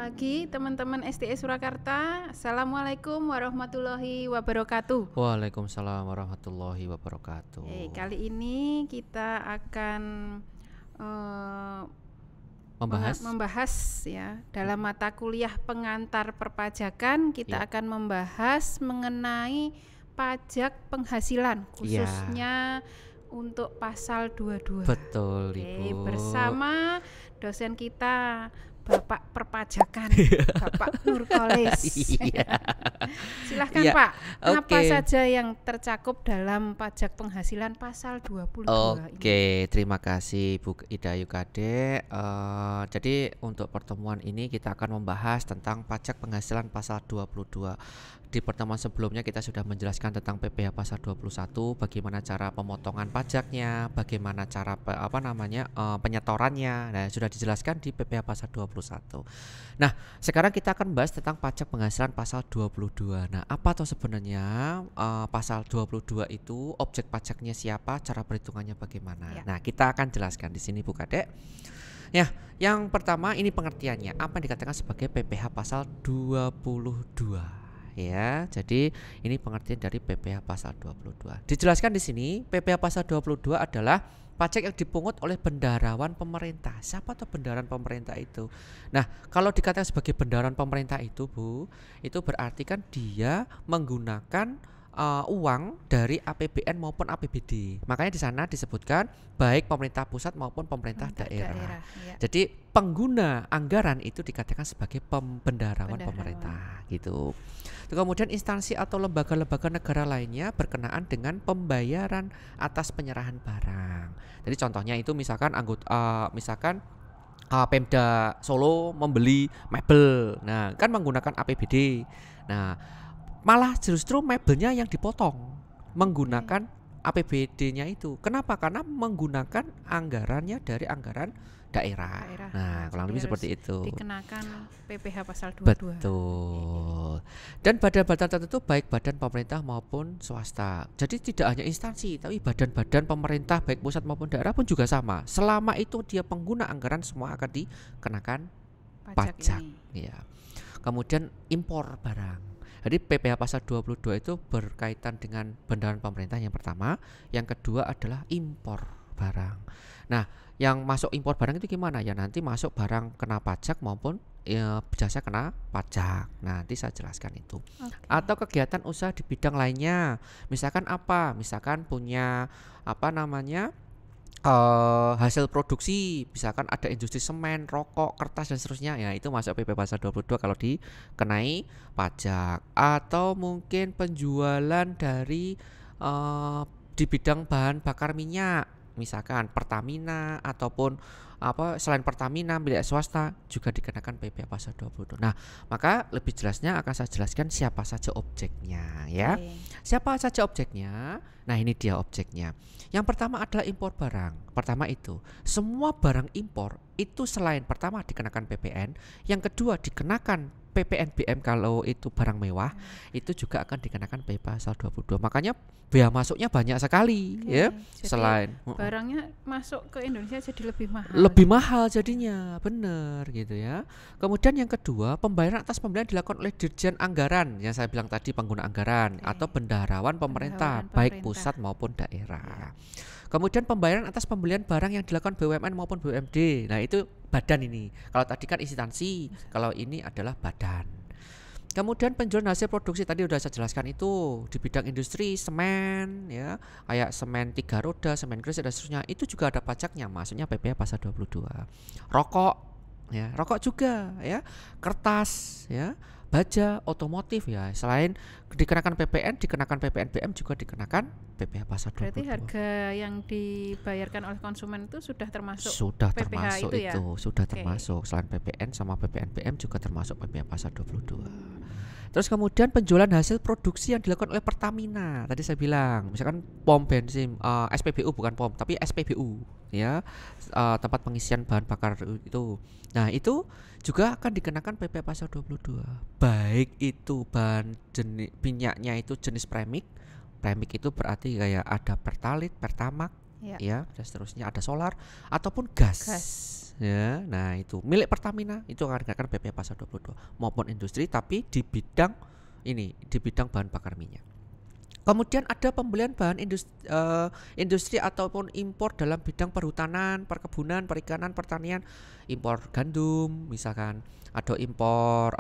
lagi teman-teman STS Surakarta. Assalamualaikum warahmatullahi wabarakatuh. Waalaikumsalam warahmatullahi wabarakatuh. Kali ini kita akan membahas ya dalam mata kuliah pengantar perpajakan kita akan membahas mengenai pajak penghasilan khususnya untuk pasal 22. Betul, Ibu. Bersama dosen kita Bapak Perpajakan, Bapak Nurkolis. Silahkan Pak, apa saja yang tercakup dalam pajak penghasilan pasal 22 ini? Terima kasih Bu Ida Yukade. Jadi untuk pertemuan ini kita akan membahas tentang pajak penghasilan pasal 22. Di pertemuan sebelumnya kita sudah menjelaskan tentang PPh pasal 21, bagaimana cara pemotongan pajaknya, bagaimana cara penyetorannya. Nah, sudah dijelaskan di PPh pasal 21. Nah, sekarang kita akan bahas tentang pajak penghasilan pasal 22. Nah, apa tuh sebenarnya pasal 22 itu, objek pajaknya siapa, cara perhitungannya bagaimana. Nah, kita akan jelaskan di sini Bu Kadek. Ya, yang pertama ini pengertiannya, apa yang dikatakan sebagai PPh pasal 22. Ya, jadi ini pengertian dari PPh pasal 22. Dijelaskan di sini, PPh pasal 22 adalah pajak yang dipungut oleh bendaharawan pemerintah. Siapa tuh bendaharawan pemerintah itu? Nah, kalau dikatakan sebagai bendaharawan pemerintah itu, Bu, itu berarti kan dia menggunakan uang dari APBN maupun APBD. Makanya di sana disebutkan baik pemerintah pusat maupun pemerintah daerah. Ya. Jadi pengguna anggaran itu dikatakan sebagai bendaharawan pemerintah gitu. Kemudian instansi atau lembaga-lembaga negara lainnya berkenaan dengan pembayaran atas penyerahan barang. Jadi contohnya itu misalkan Pemda Solo membeli mebel. Nah, kan menggunakan APBD. Nah, malah justru mebelnya yang dipotong menggunakan APBD-nya itu. Kenapa? Karena menggunakan anggarannya dari anggaran daerah. Nah, kurang lebih seperti itu. Dikenakan PPh pasal 22. Betul. Dan badan-badan tertentu baik badan pemerintah maupun swasta. Jadi tidak hanya instansi, tapi badan-badan pemerintah baik pusat maupun daerah pun juga sama. Selama itu dia pengguna anggaran, semua akan dikenakan pajak. Ya. Kemudian impor barang. Jadi PPh pasal 22 itu berkaitan dengan bendaharawan pemerintah yang pertama. Yang kedua adalah impor barang. Nah, yang masuk impor barang itu gimana? Ya nanti masuk barang kena pajak maupun jasa kena pajak. Nanti saya jelaskan itu. Atau kegiatan usaha di bidang lainnya. Misalkan apa? Misalkan punya hasil produksi, misalkan ada industri semen, rokok, kertas dan seterusnya, ya itu masuk PPh pasal 22 kalau dikenai pajak. Atau mungkin penjualan dari di bidang bahan bakar minyak, misalkan Pertamina ataupun selain Pertamina milik swasta juga dikenakan PPh pasal 22. Nah, maka lebih jelasnya akan saya jelaskan siapa saja objeknya ya. Siapa saja objeknya? Nah, ini dia objeknya. Yang pertama adalah impor barang. Pertama itu, semua barang impor itu selain pertama dikenakan PPN, yang kedua dikenakan PPNBM kalau itu barang mewah, itu juga akan dikenakan PPh pasal 22. Makanya bea masuknya banyak sekali ya. Jadi selain barangnya masuk ke Indonesia jadi lebih mahal. Lebih mahal jadinya, benar gitu ya. Kemudian yang kedua, pembayaran atas pembelian dilakukan oleh Dirjen Anggaran yang saya bilang tadi, pengguna anggaran atau bendaharawan pemerintah baik pusat maupun daerah. Kemudian pembayaran atas pembelian barang yang dilakukan BUMN maupun BUMD. Nah, itu badan ini. Kalau tadi kan instansi, kalau ini adalah badan. Kemudian penjualan hasil produksi tadi sudah saya jelaskan itu di bidang industri semen ya, kayak semen 3 roda, semen gres dan seterusnya, itu juga ada pajaknya, maksudnya PPh pasal 22. Rokok ya, rokok juga ya, kertas ya, baja, otomotif ya, selain dikenakan PPN, dikenakan PPNBM juga dikenakan PPh pasal 22. Berarti harga yang dibayarkan oleh konsumen itu sudah termasuk PPh termasuk itu ya? Sudah termasuk. Selain PPN sama PPNBM juga termasuk PPh pasal 22. Terus kemudian penjualan hasil produksi yang dilakukan oleh Pertamina. Tadi saya bilang, misalkan pom bensin, SPBU bukan pom, tapi SPBU ya, tempat pengisian bahan bakar itu. Nah, itu juga akan dikenakan PPh pasal 22. Baik itu bahan minyaknya itu jenis premix. Premix itu berarti kayak ada Pertalite, Pertamax, ya dan seterusnya, ada solar ataupun gas. Ya, nah itu milik Pertamina itu akan dikenakan PPh pasal 22 maupun industri tapi di bidang bahan bakar minyak. Kemudian ada pembelian bahan industri ataupun impor dalam bidang perhutanan, perkebunan, perikanan, pertanian, impor gandum misalkan, atau impor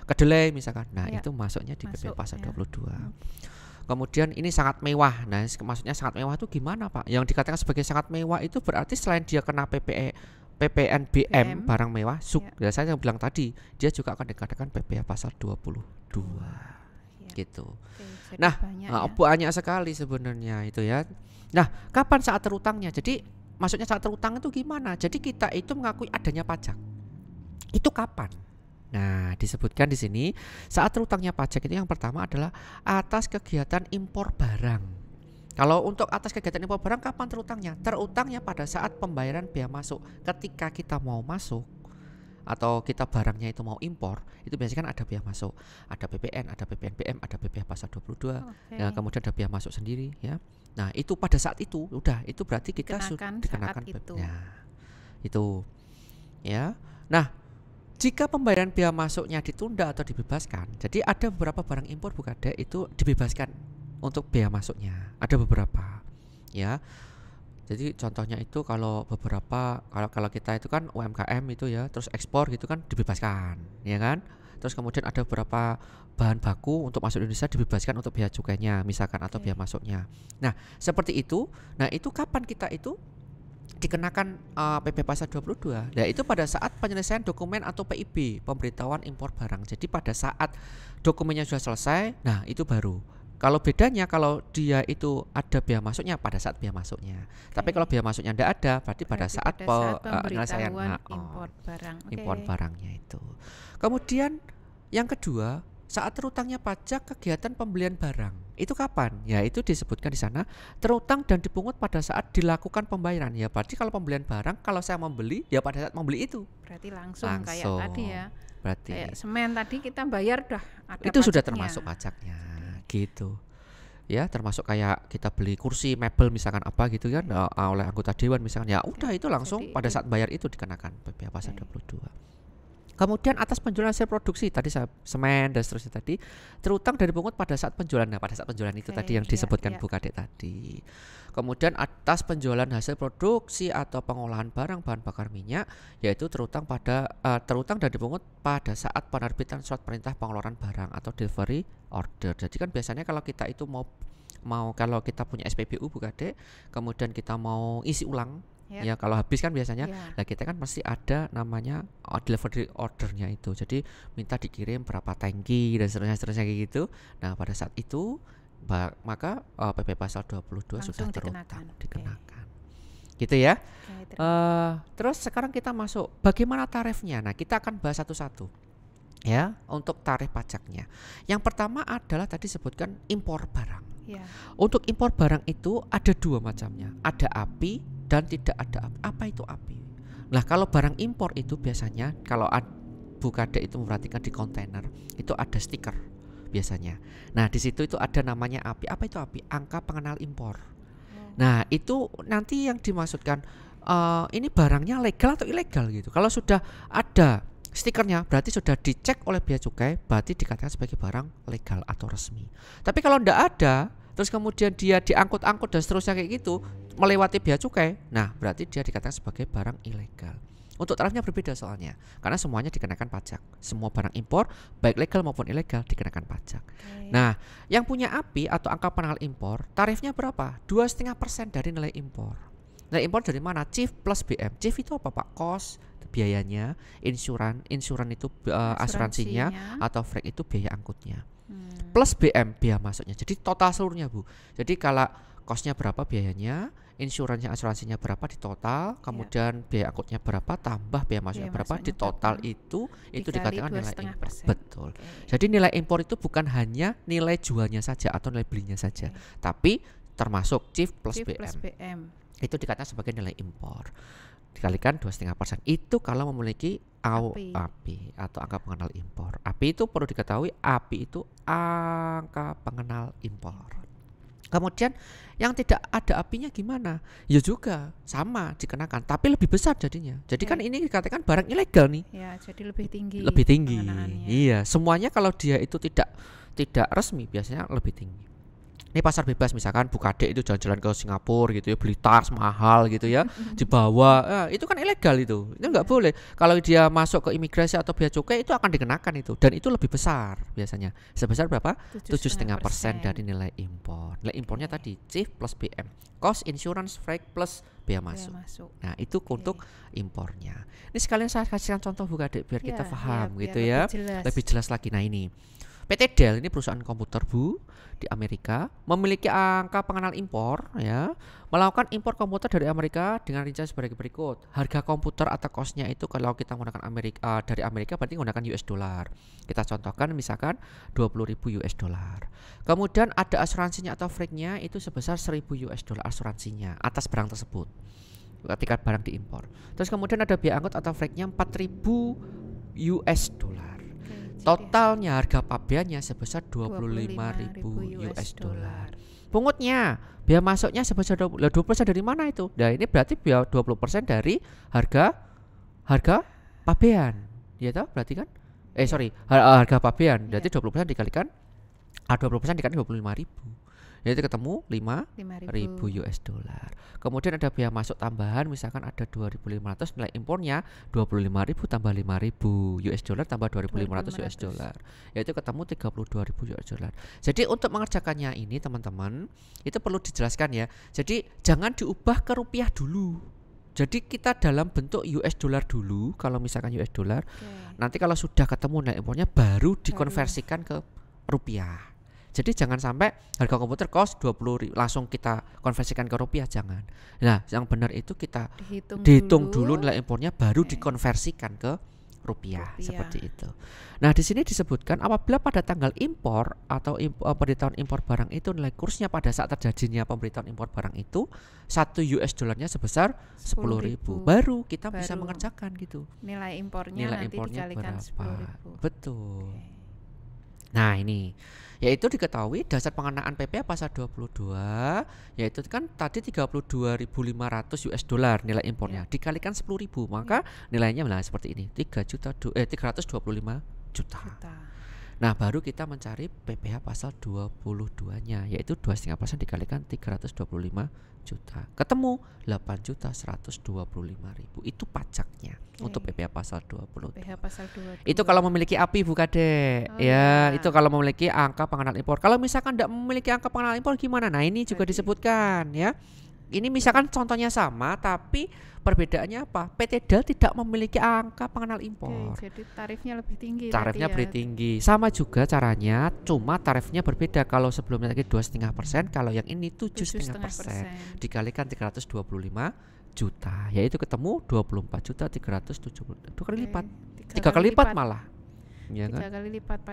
kedelai misalkan. Nah, itu masuknya di PPh pasal 22. Kemudian ini sangat mewah. Nah, maksudnya sangat mewah itu gimana, Pak? Yang dikatakan sebagai sangat mewah itu berarti selain dia kena PPNBM barang mewah, saya yang bilang tadi, dia juga akan dikatakan PPh pasal 22. Gitu. Nah, banyak sekali sebenarnya itu ya. Nah, kapan saat terutangnya? Jadi maksudnya saat terutang itu gimana? Jadi kita itu mengakui adanya pajak. Itu kapan? Nah, disebutkan di sini saat terutangnya pajak itu yang pertama adalah atas kegiatan impor barang. Kalau untuk atas kegiatan impor barang kapan terutangnya? Terutangnya pada saat pembayaran biaya masuk. Ketika kita mau masuk atau kita barangnya itu mau impor, itu biasanya kan ada biaya masuk, ada PPN, ada PPNBM, ada PPh pasal 22, ya, kemudian ada biaya masuk sendiri ya. Nah, itu pada saat itu udah itu berarti kita sudah dikenakan PPN. Itu ya. Nah, jika pembayaran biaya masuknya ditunda atau dibebaskan, jadi ada beberapa barang impor Bu Kadek itu dibebaskan untuk biaya masuknya. Ada beberapa ya. Jadi contohnya itu kalau kita itu kan UMKM itu ya, terus ekspor gitu kan dibebaskan, ya kan? Terus kemudian ada beberapa bahan baku untuk masuk Indonesia dibebaskan untuk biaya cukainya misalkan atau biaya masuknya. Nah, seperti itu. Nah, itu kapan kita itu dikenakan PPh pasal 22? Nah, itu pada saat penyelesaian dokumen atau PIB, pemberitahuan impor barang. Jadi pada saat dokumennya sudah selesai, nah itu baru. Kalau bedanya kalau dia itu ada biaya masuknya pada saat biaya masuknya. Tapi kalau biaya masuknya tidak ada, berarti pada saat penyelesaian impor barangnya itu. Kemudian yang kedua, saat terutangnya pajak kegiatan pembelian barang. Itu kapan? Ya, itu disebutkan di sana terutang dan dipungut pada saat dilakukan pembayaran. Ya, berarti kalau pembelian barang, kalau saya membeli, ya pada saat membeli itu. Berarti langsung kayak tadi ya. Berarti kayak semen tadi kita bayar dah ada itu pajaknya. Sudah termasuk pajaknya. Gitu ya, termasuk kayak kita beli kursi mebel misalkan apa gitu kan oleh anggota dewan misalkan, ya udah itu langsung pada saat bayar itu dikenakan PPh pasal 22. Kemudian atas penjualan hasil produksi tadi semen dan seterusnya tadi terutang dari pungut pada saat penjualan. Nah, pada saat penjualan itu tadi yang disebutkan Bu Kadek tadi. Kemudian atas penjualan hasil produksi atau pengolahan barang bahan bakar minyak, yaitu terutang dan dipungut pada saat penerbitan surat perintah pengeluaran barang atau delivery order. Jadi kan biasanya kalau kita itu mau kalau kita punya SPBU Bu Kadek, kemudian kita mau isi ulang ya kalau habis kan biasanya, nah kita kan mesti ada namanya delivery ordernya itu. Jadi minta dikirim berapa tangki dan seterusnya kayak gitu. Nah, pada saat itu maka PPh pasal 22 langsung sudah dikenakan. Gitu ya. Terus sekarang kita masuk bagaimana tarifnya. Nah, kita akan bahas satu-satu ya untuk tarif pajaknya. Yang pertama adalah tadi sebutkan impor barang. Untuk impor barang itu ada dua macamnya, ada API dan tidak ada API. Apa itu API? Nah, kalau barang impor itu biasanya kalau Bu Kadek itu memperhatikan di kontainer itu ada stiker biasanya. Nah, di situ itu ada namanya API. Apa itu API? Angka pengenal impor. Nah, itu nanti yang dimaksudkan ini barangnya legal atau ilegal gitu. Kalau sudah ada stikernya berarti sudah dicek oleh bea cukai, berarti dikatakan sebagai barang legal atau resmi. Tapi kalau tidak ada, terus kemudian dia diangkut-angkut dan seterusnya kayak gitu melewati bea cukai, nah berarti dia dikatakan sebagai barang ilegal. Untuk tarifnya berbeda soalnya, karena semuanya dikenakan pajak. Semua barang impor baik legal maupun ilegal dikenakan pajak. Nah, yang punya API atau angka pengenal impor tarifnya berapa? 2,5% dari nilai impor. Nilai impor dari mana? CIF plus BM. CIF itu apa Pak? Cost biayanya, insuran itu asuransinya, atau freight itu biaya angkutnya. Plus BM biaya masuknya. Jadi total seluruhnya Bu. Jadi kalau costnya berapa biayanya, insuransinya asuransinya berapa di total, kemudian biaya angkutnya berapa tambah biaya masuknya berapa di total itu dikatakan nilai impor. Betul. Jadi nilai impor itu bukan hanya nilai jualnya saja atau nilai belinya saja, tapi termasuk CIF plus BM. Itu dikatakan sebagai nilai impor. Dikalikan 2,5%. Itu kalau memiliki API atau angka pengenal impor. API itu perlu diketahui, API itu angka pengenal impor. Kemudian yang tidak ada apinya gimana? Ya juga sama dikenakan, tapi lebih besar jadinya. Jadi kan ini dikatakan barang ilegal nih. Ya, jadi lebih tinggi. Lebih tinggi. Iya, semuanya kalau dia itu tidak resmi biasanya lebih tinggi. Ini pasar bebas misalkan Bukadek itu jalan-jalan ke Singapura gitu ya, beli tas mahal gitu ya, dibawa, itu kan ilegal itu nggak boleh. Kalau dia masuk ke imigrasi atau bea cukai itu akan dikenakan itu, dan itu lebih besar biasanya, sebesar berapa? 7,5% dari nilai impor. Nilai impornya tadi CIF plus BM, cost insurance freight plus bea masuk. Nah itu untuk impornya. Ini sekalian saya kasihkan contoh Bukadek biar kita paham gitu ya, lebih jelas lagi. Nah ini PT Dell ini perusahaan komputer Bu di Amerika, memiliki angka pengenal impor ya, melakukan impor komputer dari Amerika dengan rincian sebagai berikut. Harga komputer atau cost-nya itu kalau kita menggunakan dari Amerika berarti menggunakan US dollar. Kita contohkan misalkan 20.000 US dollar. Kemudian ada asuransinya atau freight-nya itu sebesar 1.000 US dollar asuransinya atas barang tersebut ketika barang diimpor. Terus kemudian ada biaya angkut atau freight-nya 4.000 US dollar. Totalnya harga pabeannya sebesar 25.000 US dollar. Pungutnya, biaya masuknya sebesar 20% dari mana itu? Nah, ini berarti biaya 20% dari harga pabean. Ya toh, berarti kan? Harga pabean. Berarti 20% dikalikan 25.000. Jadi ketemu 5.000 US dollar. Kemudian ada biaya masuk tambahan, misalkan ada 2.500, nilai impornya 25.000 tambah 5.000 US dollar tambah 2.500 US dollar. Yaitu ketemu 32.000 US dollar. Jadi untuk mengerjakannya ini teman-teman, itu perlu dijelaskan ya. Jadi jangan diubah ke rupiah dulu. Jadi kita dalam bentuk US dollar dulu, kalau misalkan US dollar. Nanti kalau sudah ketemu nilai impornya baru dikonversikan ke rupiah. Jadi jangan sampai harga komputer cost 20 langsung kita konversikan ke rupiah, jangan. Nah, yang benar itu kita dihitung dulu nilai impornya baru dikonversikan ke rupiah, seperti itu. Nah, di sini disebutkan apabila pada tanggal impor atau pemberitahuan impor barang itu nilai kursnya pada saat terjadinya pemberitahuan impor barang itu 1 US dollarnya sebesar 10.000. Baru kita bisa mengerjakan gitu. Nilai impornya dikalikan berapa? 10.000. Betul. Nah, ini yaitu diketahui dasar pengenaan PPh pasal 22 yaitu kan tadi 32.500 US dollar nilai impornya dikalikan 10.000 maka nilainya seperti ini 325 juta. Nah, baru kita mencari PPh pasal 22-nya yaitu 2,5% dikalikan 325 juta. Ketemu 8.125.000. Itu pajaknya untuk PPh pasal 22. PPh pasal 22. Itu kalau memiliki API Bukadek. Itu kalau memiliki angka pengenal impor. Kalau misalkan tidak memiliki angka pengenal impor gimana? Nah, ini juga disebutkan ya. Ini misalkan contohnya sama tapi perbedaannya apa? PT Dell tidak memiliki angka pengenal impor. Jadi tarifnya lebih tinggi. Tarifnya lebih tinggi. Sama juga caranya, cuma tarifnya berbeda. Kalau sebelumnya lagi 2,5%, kalau yang ini 7,5% dikalikan 325 juta, yaitu ketemu 24.370. 2 kali lipat. 3 kali lipat malah. Ya kan? 3 kali lipat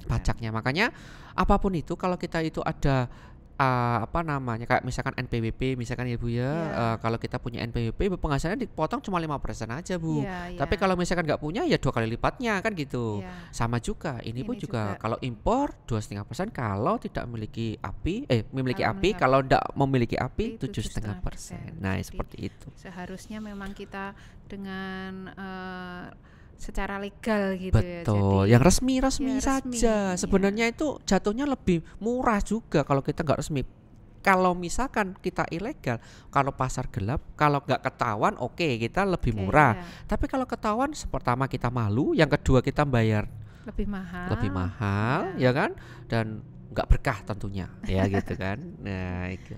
pajaknya. Makanya apapun itu kalau kita itu ada kayak misalkan NPWP misalkan ya Bu ya, kalau kita punya NPWP penghasilannya dipotong cuma 5% aja Bu. Tapi kalau misalkan nggak punya ya 2 kali lipatnya kan gitu. Sama juga ini pun juga kalau impor 2,5%, kalau tidak memiliki API kalau tidak memiliki API 7,5%. Nah, seperti itu. Seharusnya memang kita dengan secara legal gitu. Betul, yang resmi saja. Sebenarnya itu jatuhnya lebih murah juga kalau kita nggak resmi. Kalau misalkan kita ilegal, kalau pasar gelap, kalau nggak ketahuan kita lebih murah. Tapi kalau ketahuan, pertama kita malu, yang kedua kita bayar lebih mahal, ya kan? Dan nggak berkah tentunya ya gitu kan. Nah itu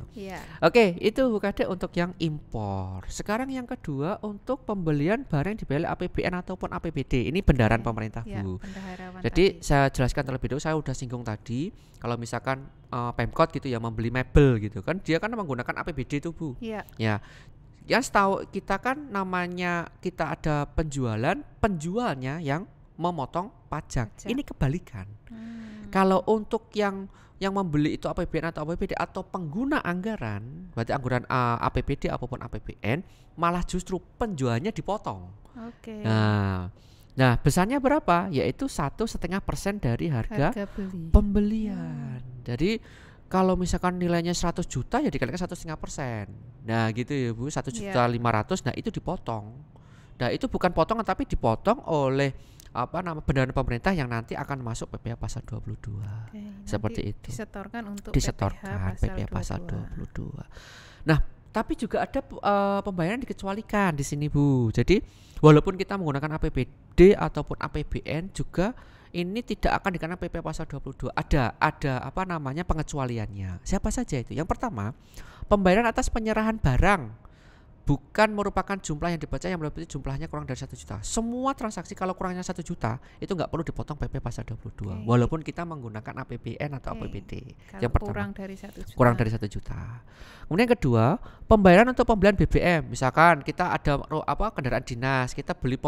Oke, itu Bukadek untuk yang impor. Sekarang yang kedua untuk pembelian barang yang dibayar APBN ataupun APBD. Ini bendaharaan pemerintah Bu. Jadi saya jelaskan terlebih dahulu, saya udah singgung tadi kalau misalkan Pemkot gitu ya membeli mebel gitu kan, dia kan menggunakan APBD itu Bu. Ya setahu kita kan namanya kita ada penjualnya yang memotong pajak. Ini kebalikan. Kalau untuk yang membeli itu APBN atau APBD atau pengguna anggaran, berarti anggaran APBD apapun APBN, malah justru penjualnya dipotong. Nah, besarnya berapa? Yaitu 1,5% dari harga pembelian. Jadi kalau misalkan nilainya 100 juta ya dikalikan 1,5%. Nah gitu ya Bu, 1.500.000. Nah itu dipotong. Nah itu bukan potongan tapi dipotong oleh benaran pemerintah yang nanti akan masuk PPh pasal 22. Seperti itu. Disetorkan untuk PPh pasal 22. Nah, tapi juga ada pembayaran dikecualikan di sini Bu. Jadi walaupun kita menggunakan APBD ataupun APBN juga ini tidak akan dikenakan PPh pasal 22. Ada pengecualiannya. Siapa saja itu? Yang pertama, pembayaran atas penyerahan barang bukan merupakan jumlah yang dibaca yang melebihi jumlahnya kurang dari 1 juta. Semua transaksi kalau kurangnya 1 juta itu nggak perlu dipotong PPh pasal 22. Walaupun kita menggunakan APBN atau APBD. Yang pertama, kurang dari 1 juta. Kemudian yang kedua, pembayaran untuk pembelian BBM. Misalkan kita ada kendaraan dinas, kita beli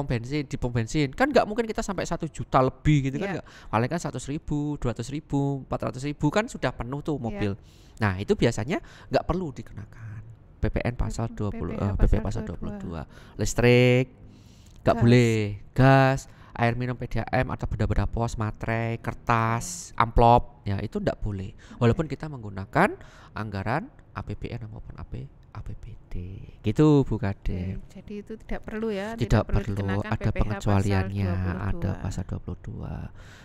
di pom bensin, kan nggak mungkin kita sampai 1 juta lebih gitu kan, paling kan 100.000, 200.000, 400.000 kan sudah penuh tuh mobil. Nah itu biasanya nggak perlu dikenakan PPN pasal 20 PPh pasal 22. Listrik nggak boleh, gas, air minum PDAM atau benda-benda pos, materai, kertas, amplop, ya itu nggak boleh. Walaupun kita menggunakan anggaran APBN maupun APBD. Gitu Bu Kade. Jadi itu tidak perlu ya. Tidak perlu, ada pengecualiannya, ada pasal 22.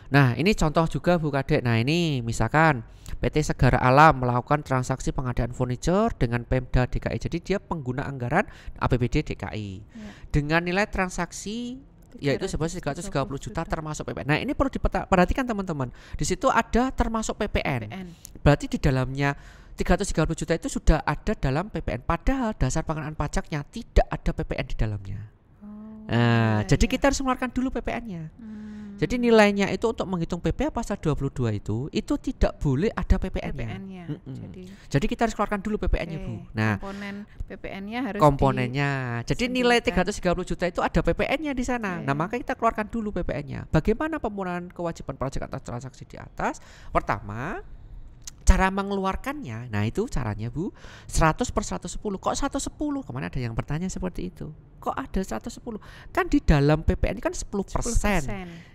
Nah, ini contoh juga Bu Kade. Nah, ini misalkan PT Segara Alam melakukan transaksi pengadaan furniture dengan Pemda DKI. Jadi dia pengguna anggaran APBD DKI. Dengan nilai transaksi yaitu sebesar 330 juta termasuk PPN. Nah, ini perlu diperhatikan teman-teman. Di situ ada termasuk PPN. Berarti di dalamnya 330 juta itu sudah ada dalam PPN. Padahal dasar pengenaan pajaknya tidak ada PPN di dalamnya. Jadi kita harus mengeluarkan dulu PPN-nya. Jadi nilainya itu untuk menghitung PPh pasal 22 itu tidak boleh ada PPN-nya. Jadi kita harus keluarkan dulu PPN-nya Bu. Nah, komponen PPN-nya harus Jadi nilai 330 juta itu ada PPN-nya di sana. Nah, maka kita keluarkan dulu PPN-nya. Bagaimana pemurnian kewajiban pajak atas transaksi di atas? Pertama, cara mengeluarkannya, nah itu caranya Bu, 100/110. Kok 110? Kemana ada yang bertanya seperti itu? Kok ada 110? Kan di dalam PPN kan 10%,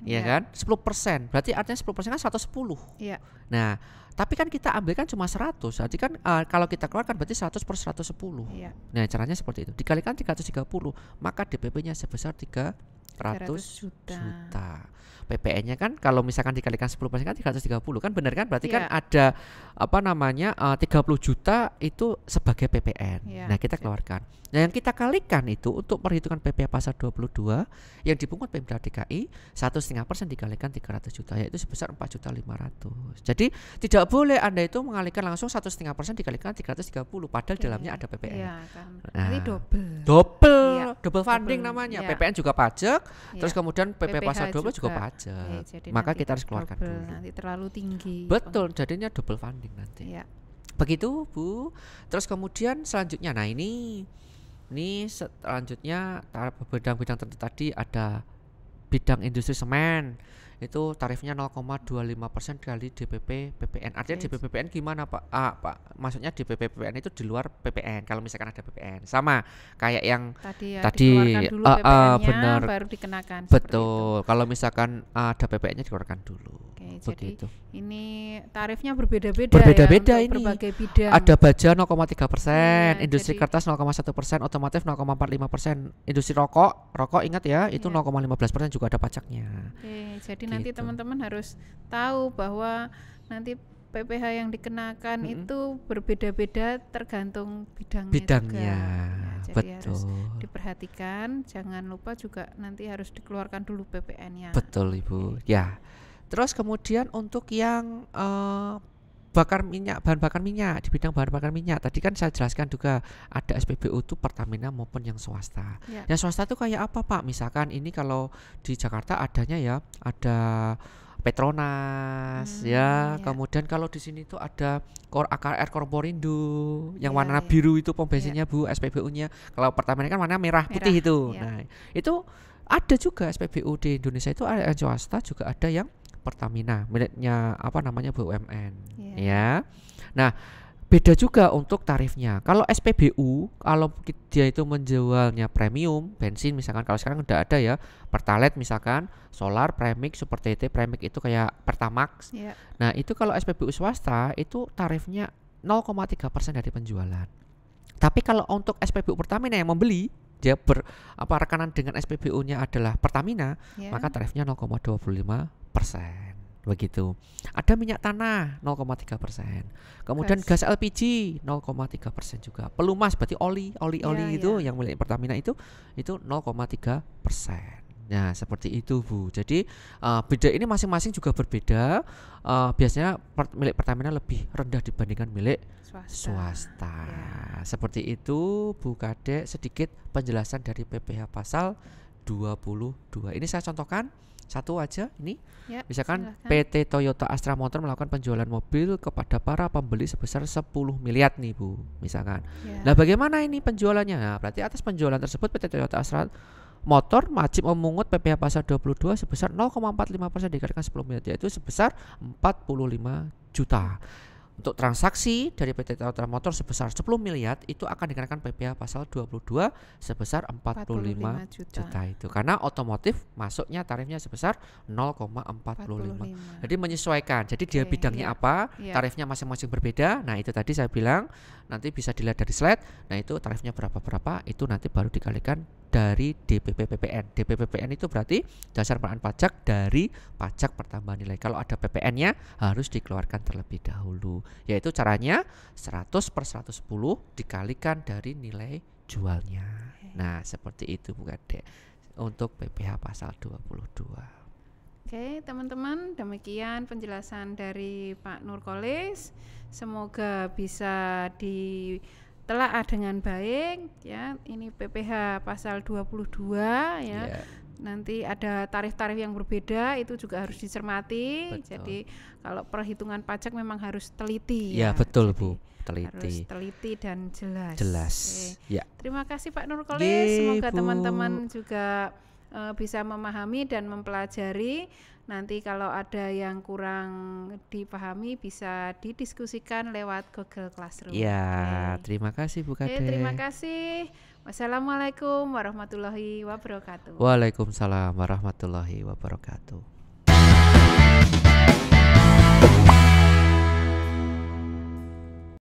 ya kan? 10%, berarti artinya 10% kan 110. Nah, tapi kan kita ambil kan cuma 100, berarti kan kalau kita keluarkan berarti 100/110. Nah, caranya seperti itu. Dikalikan 330, maka DPP-nya sebesar 300 juta. PPN-nya kan kalau misalkan dikalikan 10% kan 330 kan, benar kan? Berarti kan ada 30 juta itu sebagai PPN. Nah, kita keluarkan. Nah, yang kita kalikan itu untuk perhitungan PPh pasal 22 yang dipungut Pemda DKI 1,5% dikalikan 300 juta yaitu sebesar 4.500.000. Jadi tidak boleh Anda itu mengalihkan langsung 1,5% dikalikan 330 padahal dalamnya ada PPN. Nanti double funding namanya. PPN juga pajak, terus kemudian PPh pasal 22 juga pajak. Maka kita harus keluarkan dulu. Nanti terlalu tinggi. Betul, jadinya double funding nanti. Begitu Bu. Terus kemudian selanjutnya, nah ini selanjutnya bidang-bidang tertentu tadi ada bidang industri semen. Itu tarifnya 0,25% kali DPP PPN. Artinya DPP PPN gimana Pak? Maksudnya DPP PPN itu di luar PPN. Kalau misalkan ada PPN, sama kayak yang tadi dulu PPN-nya baru dikenakan. Betul. Kalau misalkan ada PPN-nya dikeluarkan dulu. Jadi ini tarifnya berbeda-beda ya, ini. Berbagai bidang. Ada baja 0,3%, industri kertas 0,1%, otomotif 0,45%, industri rokok ingat ya, itu 0,15% juga ada pajaknya. Jadi nanti teman-teman harus tahu bahwa nanti PPh yang dikenakan itu berbeda-beda tergantung bidangnya. Jadi betul. Harus diperhatikan, jangan lupa juga nanti harus dikeluarkan dulu PPN-nya. Betul Ibu. Ya. Terus kemudian untuk yang bahan bakar minyak, di bidang bahan bakar minyak tadi kan saya jelaskan juga ada SPBU itu Pertamina maupun yang swasta. Yang swasta itu kayak apa Pak? Misalkan ini kalau di Jakarta adanya ya ada Petronas kemudian kalau di sini tuh ada AKR Korporindo yang warna biru itu pom bensinnya Bu, SPBU-nya. Kalau Pertamina kan warna merah putih itu. Nah, itu ada juga SPBU di Indonesia itu ada yang swasta juga ada yang Pertamina miliknya BUMN ya. Nah, beda juga untuk tarifnya. Kalau SPBU, kalau dia itu menjualnya premium, bensin misalkan, kalau sekarang udah ada ya, Pertalite misalkan, solar, premix, super TT, premix itu kayak Pertamax. Nah itu kalau SPBU swasta itu tarifnya 0,3% dari penjualan. Tapi kalau untuk SPBU Pertamina yang membeli, dia rekanan dengan SPBU-nya adalah Pertamina, maka tarifnya 0,25%. Begitu. Ada minyak tanah 0,3%. Kemudian gas LPG 0,3% juga. Pelumas berarti oli itu yang milik Pertamina itu 0,3%. Nah, seperti itu, Bu. Jadi beda ini masing-masing juga berbeda. Biasanya milik Pertamina lebih rendah dibandingkan milik swasta. Seperti itu, Bu Kadek, sedikit penjelasan dari PPh pasal 22. Ini saya contohkan satu aja ini. Misalkan silakan. PT Toyota Astra Motor melakukan penjualan mobil kepada para pembeli sebesar 10 miliar nih, Bu, misalkan. Nah, bagaimana ini penjualannya? Nah, berarti atas penjualan tersebut PT Toyota Astra Motor wajib memungut PPh pasal 22 sebesar 0,45% dikalikan 10 miliar, yaitu sebesar 45 juta. Untuk transaksi dari PT Toyota Motor sebesar 10 miliar itu akan dikenakan PPh pasal 22 sebesar 45 juta itu. Karena otomotif masuknya tarifnya sebesar 0,45. Jadi menyesuaikan. Jadi dia bidangnya apa, tarifnya masing-masing berbeda. Nah, itu tadi saya bilang nanti bisa dilihat dari slide. Nah, itu tarifnya berapa itu nanti baru dikalikan dari DPP PPN. DPP PPN itu berarti dasar pengenaan pajak dari pajak pertambahan nilai. Kalau ada PPN-nya harus dikeluarkan terlebih dahulu. Yaitu caranya 100/110 dikalikan dari nilai jualnya. Nah, seperti itu Bu Kadek untuk PPh pasal 22. Oke, teman-teman, demikian penjelasan dari Pak Nurkolis. Semoga bisa ditelaah dengan baik ya. Ini PPh pasal 22 ya. Nanti ada tarif-tarif yang berbeda, itu juga harus dicermati. Betul. Jadi kalau perhitungan pajak memang harus teliti ya. Betul, Bu. Harus teliti dan jelas. Ya. Terima kasih Pak Nurkolis. Semoga teman-teman juga bisa memahami dan mempelajari. Nanti kalau ada yang kurang dipahami bisa didiskusikan lewat Google Classroom. Ya, terima kasih Bu Kadek. Terima kasih. Wassalamualaikum warahmatullahi wabarakatuh. Waalaikumsalam warahmatullahi wabarakatuh.